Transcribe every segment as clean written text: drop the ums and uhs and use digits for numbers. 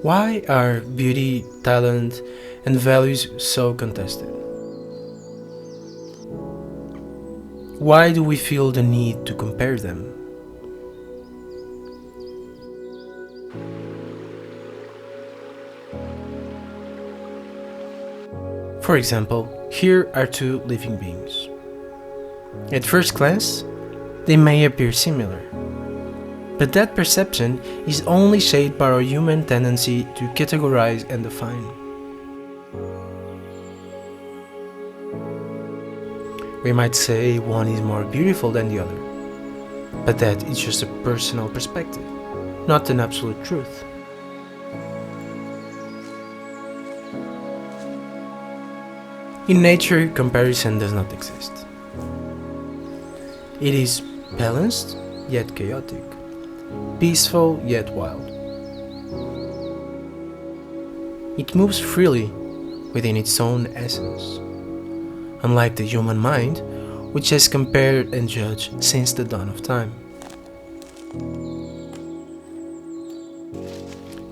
Why are beauty, talent, and values so contested? Why do we feel the need to compare them? For example, here are two living beings. At first glance, they may appear similar, but that perception is only shaped by our human tendency to categorize and define. We might say one is more beautiful than the other, but that is just a personal perspective, not an absolute truth. In nature, comparison does not exist. It is balanced yet chaotic, peaceful yet wild. It moves freely within its own essence, unlike the human mind, which has compared and judged since the dawn of time.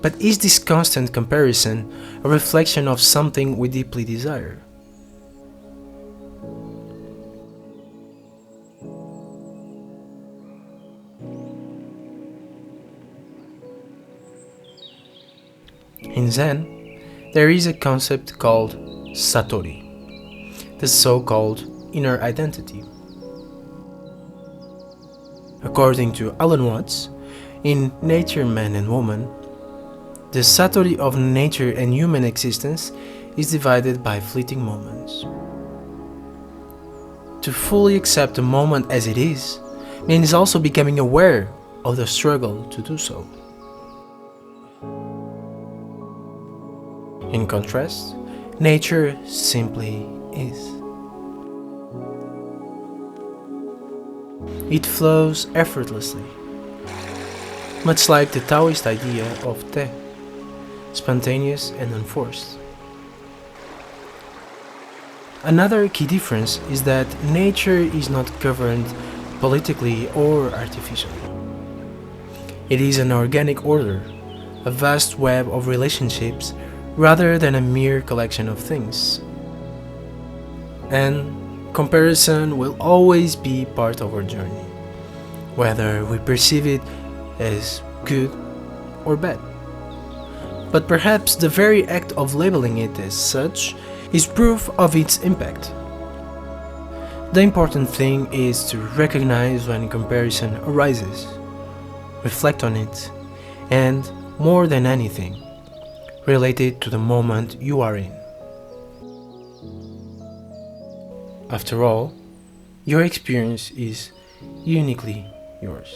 But is this constant comparison a reflection of something we deeply desire? In Zen, there is a concept called Satori, the so-called inner identity. According to Alan Watts, in Nature, Man and Woman, the Satori of nature and human existence is divided by fleeting moments. To fully accept a moment as it is means also becoming aware of the struggle to do so. In contrast, nature simply is. It flows effortlessly, much like the Taoist idea of te, spontaneous and unforced. Another key difference is that nature is not governed politically or artificially. It is an organic order, a vast web of relationships rather than a mere collection of things. And comparison will always be part of our journey, whether we perceive it as good or bad. But perhaps the very act of labeling it as such is proof of its impact. The important thing is to recognize when comparison arises, reflect on it, and, more than anything, relate it to the moment you are in. After all, your experience is uniquely yours.